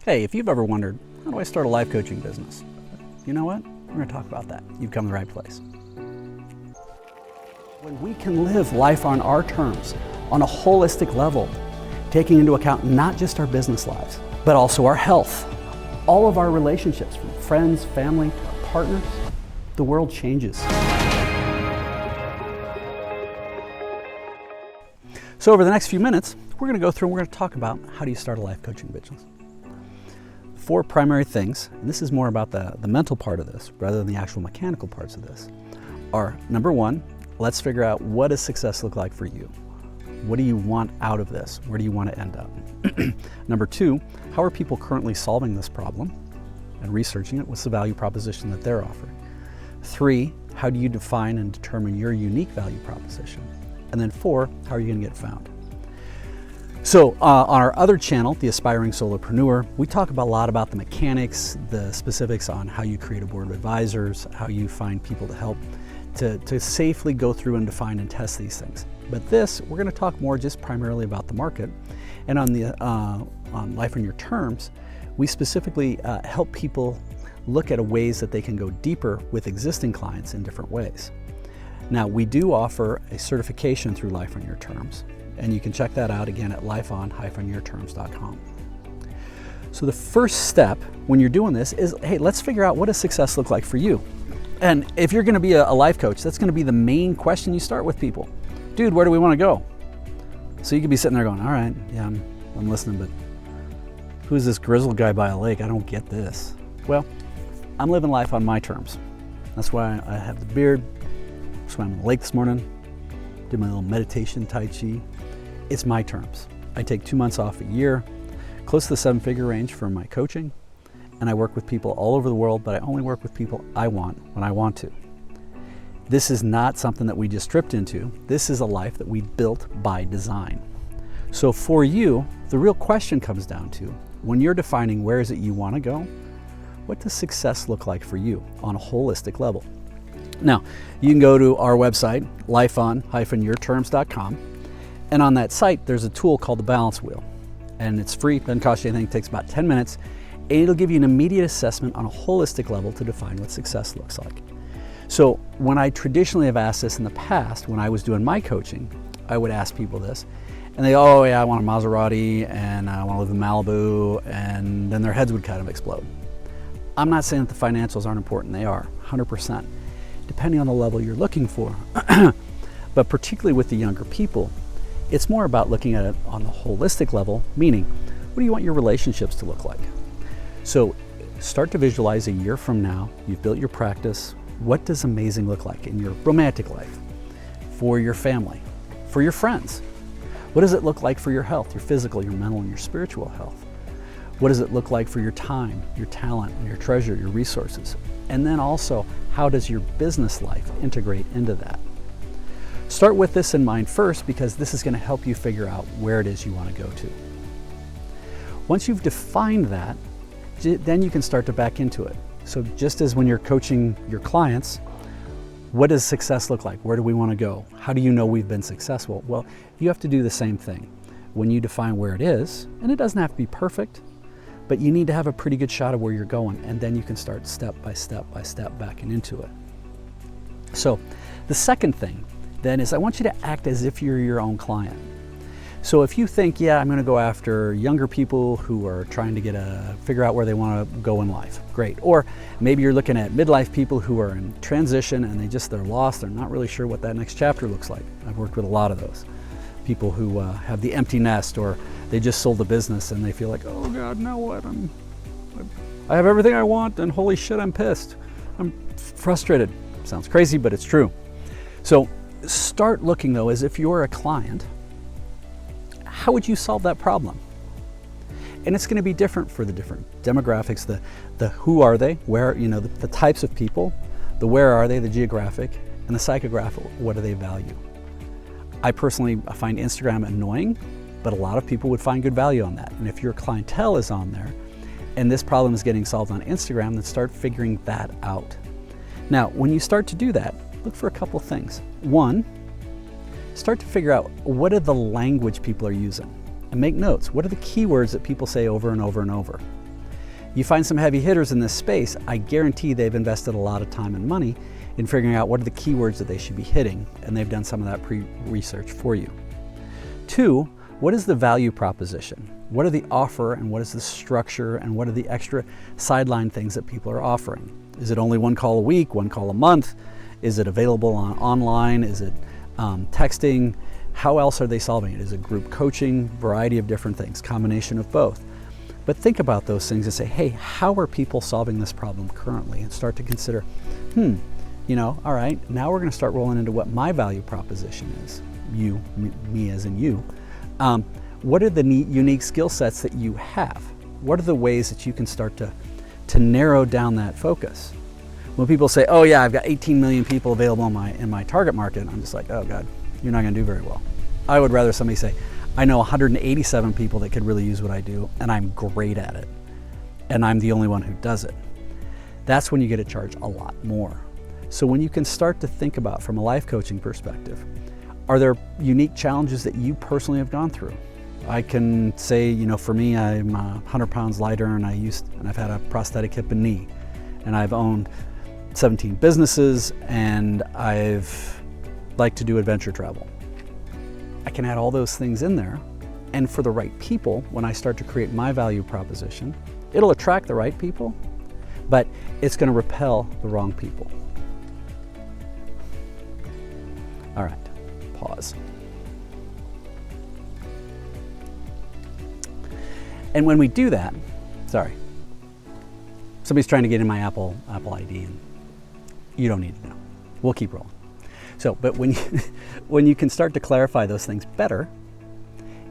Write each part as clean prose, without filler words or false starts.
Hey, if you've ever wondered, how do I start a life coaching business? You know what? We're going to talk about that. You've come to the right place. When we can live life on our terms, on a holistic level, taking into account not just our business lives, but also our health, all of our relationships, from friends, family, to our partners, the world changes. So over the next few minutes, we're going to go through and we're going to talk about how do you start a life coaching business. 4 primary things, and this is more about the mental part of this rather than the actual mechanical parts of this, are number 1, let's figure out what does success look like for you. What do you want out of this? Where do you want to end up? Number 2, how are people currently solving this problem and researching it? What's the value proposition that they're offering? 3, how do you define and determine your unique value proposition? And then 4, how are you going to get found? So on our other channel, The Aspiring Solopreneur, we talk a lot about the mechanics, the specifics on how you create a board of advisors, how you find people to help to safely go through and define and test these things. But this, we're going to talk more just primarily about the market. And on Life on Your Terms, we specifically help people look at ways that they can go deeper with existing clients in different ways. Now, we do offer a certification through Life on Your Terms, and you can check that out again at lifeon-yourterms.com. So the first step when you're doing this is, hey, let's figure out what does success look like for you. And if you're going to be a life coach, that's going to be the main question you start with people. Dude, where do we want to go? So you could be sitting there going, all right, yeah, I'm listening, but who's this grizzled guy by a lake? I don't get this. Well, I'm living life on my terms. That's why I have the beard. Swam in the lake this morning, did my little meditation, Tai Chi. It's my terms. I take 2 months off a year, close to the 7-figure range for my coaching, and I work with people all over the world, but I only work with people I want when I want to. This is not something that we just tripped into. This is a life that we built by design. So for you, the real question comes down to, when you're defining where is it you want to go, what does success look like for you on a holistic level? Now, you can go to our website, lifeon-yourterms.com, and on that site, there's a tool called the Balance Wheel, and it's free, doesn't cost you anything, it takes about 10 minutes, and it'll give you an immediate assessment on a holistic level to define what success looks like. So when I traditionally have asked this in the past, when I was doing my coaching, I would ask people this, and they, oh yeah, I want a Maserati, and I want to live in Malibu, and then their heads would kind of explode. I'm not saying that the financials aren't important, they are, 100%. Depending on the level you're looking for. But particularly with the younger people, it's more about looking at it on the holistic level, meaning, what do you want your relationships to look like? So start to visualize a year from now, you've built your practice, what does amazing look like in your romantic life, for your family, for your friends? What does it look like for your health, your physical, your mental, and your spiritual health? What does it look like for your time, your talent, your treasure, your resources? And then also, how does your business life integrate into that? Start with this in mind first, because this is going to help you figure out where it is you want to go to. Once you've defined that, then you can start to back into it. So just as when you're coaching your clients, what does success look like? Where do we want to go? How do you know we've been successful? Well, you have to do the same thing. When you define where it is, and it doesn't have to be perfect, but you need to have a pretty good shot of where you're going, and then you can start step by step backing into it. So the second thing then is I want you to act as if you're your own client. So if you think, yeah, I'm going to go after younger people who are trying to figure out where they want to go in life, great. Or maybe you're looking at midlife people who are in transition and they're lost, they're not really sure what that next chapter looks like. I've worked with a lot of those. People who have the empty nest, or they just sold a business and they feel like, oh God, now what? I have everything I want and holy shit, I'm pissed. I'm frustrated. Sounds crazy, but it's true. So start looking though as if you're a client. How would you solve that problem? And it's going to be different for the different demographics, the who are they, where, the types of people, the where are they, the geographic, and the psychographic, what do they value? I personally find Instagram annoying, but a lot of people would find good value on that. And if your clientele is on there and this problem is getting solved on Instagram, then start figuring that out. Now, when you start to do that, look for a couple things. One, start to figure out what are the language people are using and make notes. What are the keywords that people say over and over and over? You find some heavy hitters in this space, I guarantee they've invested a lot of time and money in figuring out what are the keywords that they should be hitting, and they've done some of that pre-research for you. 2, what is the value proposition? What are the offer, and what is the structure, and what are the extra sideline things that people are offering? Is it only 1 call a week, 1 call a month? Is it available online? Is it texting? How else are they solving it? Is it group coaching? Variety of different things, combination of both. But think about those things and say, hey, how are people solving this problem currently? And start to consider, all right, now we're going to start rolling into what my value proposition is. You, me as in you. What are the unique skill sets that you have? What are the ways that you can start to narrow down that focus? When people say, oh yeah, I've got 18 million people available in my target market, I'm just like, oh God, you're not going to do very well. I would rather somebody say, I know 187 people that could really use what I do, and I'm great at it, and I'm the only one who does it. That's when you get to charge a lot more. So when you can start to think about, from a life coaching perspective, are there unique challenges that you personally have gone through? I can say, for me, I'm 100 pounds lighter, and I've had a prosthetic hip and knee, and I've owned 17 businesses, and I've liked to do adventure travel. I can add all those things in there, and for the right people, when I start to create my value proposition, it'll attract the right people, but it's going to repel the wrong people. All right, pause. And when we do that, sorry, somebody's trying to get in my Apple ID, and you don't need to know. We'll keep rolling. So, but when you can start to clarify those things better,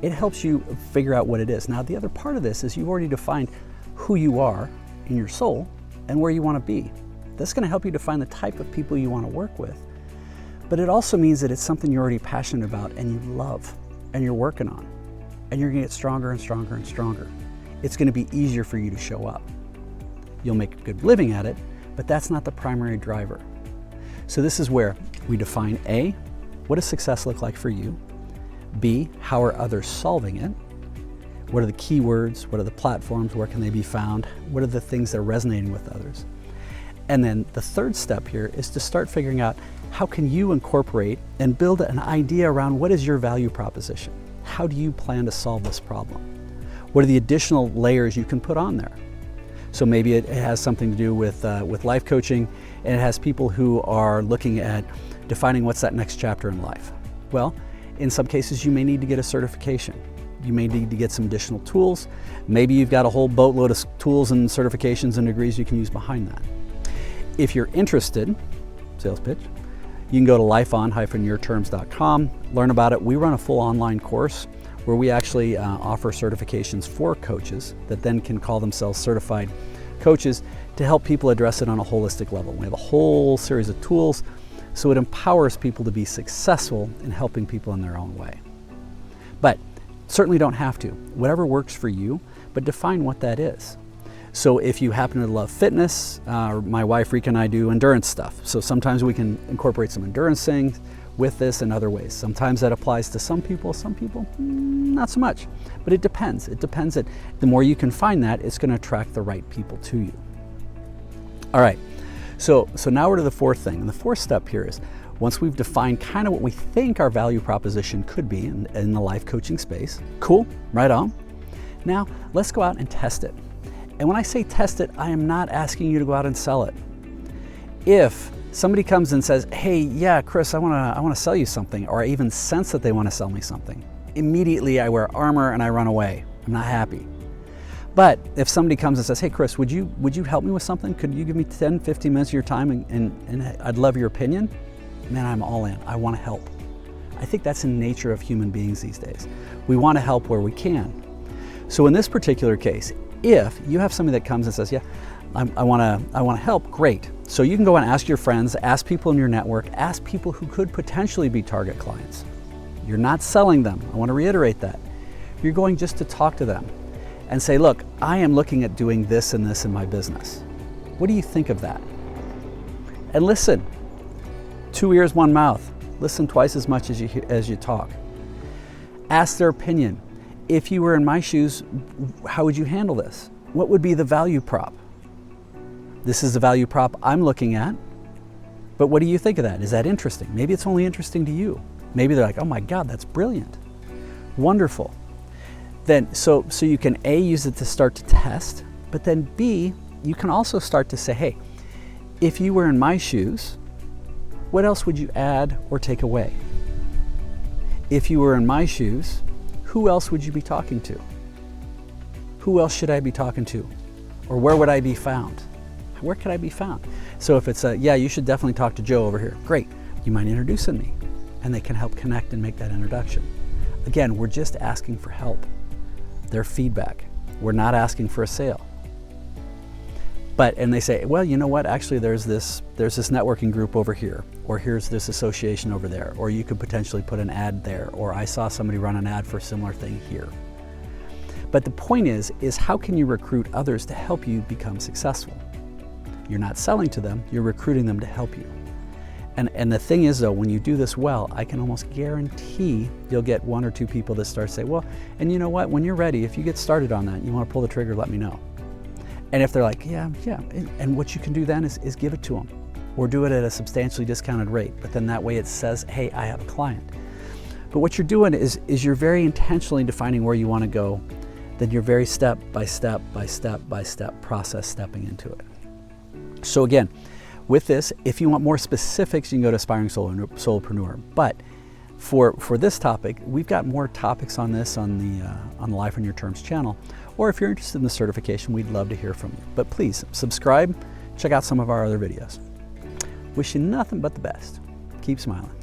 it helps you figure out what it is. Now, the other part of this is you've already defined who you are in your soul and where you want to be. That's going to help you define the type of people you want to work with. But it also means that it's something you're already passionate about and you love and you're working on. And you're going to get stronger and stronger and stronger. It's going to be easier for you to show up. You'll make a good living at it, but that's not the primary driver. So this is where we define A, what does success look like for you? B, how are others solving it? What are the keywords? What are the platforms? Where can they be found? What are the things that are resonating with others? And then the third step here is to start figuring out how can you incorporate and build an idea around what is your value proposition? How do you plan to solve this problem? What are the additional layers you can put on there? So maybe it has something to do with life coaching, and it has people who are looking at defining what's that next chapter in life. Well, in some cases you may need to get a certification. You may need to get some additional tools. Maybe you've got a whole boatload of tools and certifications and degrees you can use behind that. If you're interested, sales pitch, you can go to lifeon-yourterms.com, learn about it. We run a full online course where we actually offer certifications for coaches that then can call themselves certified coaches to help people address it on a holistic level. We have a whole series of tools, so it empowers people to be successful in helping people in their own way. But certainly don't have to. Whatever works for you, but define what that is. So if you happen to love fitness, my wife Rika and I do endurance stuff. So sometimes we can incorporate some endurance things with this in other ways. Sometimes that applies to some people not so much. But it depends. It depends that the more you can find that, it's going to attract the right people to you. All right, so now we're to the fourth thing. And the fourth step here is, once we've defined kind of what we think our value proposition could be in the life coaching space, cool, right on. Now let's go out and test it. And when I say test it, I am not asking you to go out and sell it. If somebody comes and says, hey, yeah, Kris, I want to sell you something, or I even sense that they want to sell me something, immediately I wear armor and I run away. I'm not happy. But if somebody comes and says, hey, Kris, would you help me with something? Could you give me 10, 15 minutes of your time and I'd love your opinion? Man, I'm all in. I want to help. I think that's the nature of human beings these days. We want to help where we can. So in this particular case, if you have somebody that comes and says, yeah, I want to help, great. So you can go and ask your friends, ask people in your network, ask people who could potentially be target clients. You're not selling them. I want to reiterate that. You're going just to talk to them and say, look, I am looking at doing this and this in my business. What do you think of that? And listen. 2 ears, 1 mouth. Listen twice as much as you talk. Ask their opinion. If you were in my shoes, how would you handle this? what would be the value prop? This is the value prop I'm looking at, but what do you think of that? Is that interesting? Maybe it's only interesting to you. Maybe they're like, oh my God, that's brilliant. Wonderful. Then, so you can A, use it to start to test, but then B, you can also start to say, hey, if you were in my shoes, what else would you add or take away? If you were in my shoes, who else would you be talking to? Who else should I be talking to? Or where would I be found? Where could I be found? So if it's yeah, you should definitely talk to Joe over here. Great, you mind introducing me? And they can help connect and make that introduction. Again, we're just asking for help, their feedback. We're not asking for a sale. And they say, well, you know what, actually there's this networking group over here, or here's this association over there, or you could potentially put an ad there, or I saw somebody run an ad for a similar thing here. But the point is how can you recruit others to help you become successful? You're not selling to them, you're recruiting them to help you. And the thing is though, when you do this well, I can almost guarantee you'll get 1 or 2 people that start to say, well, and you know what, when you're ready, if you get started on that, you want to pull the trigger, let me know. And if they're like, yeah, and what you can do then is give it to them, or do it at a substantially discounted rate. But then that way it says, hey, I have a client. But what you're doing is you're very intentionally defining where you want to go, then you're very step by step process stepping into it. So again, with this, if you want more specifics, you can go to Aspiring Solopreneur. But for this topic, we've got more topics on this on the Life on Your Terms channel. Or if you're interested in the certification, we'd love to hear from you. But please subscribe, check out some of our other videos. Wish you nothing but the best. Keep smiling.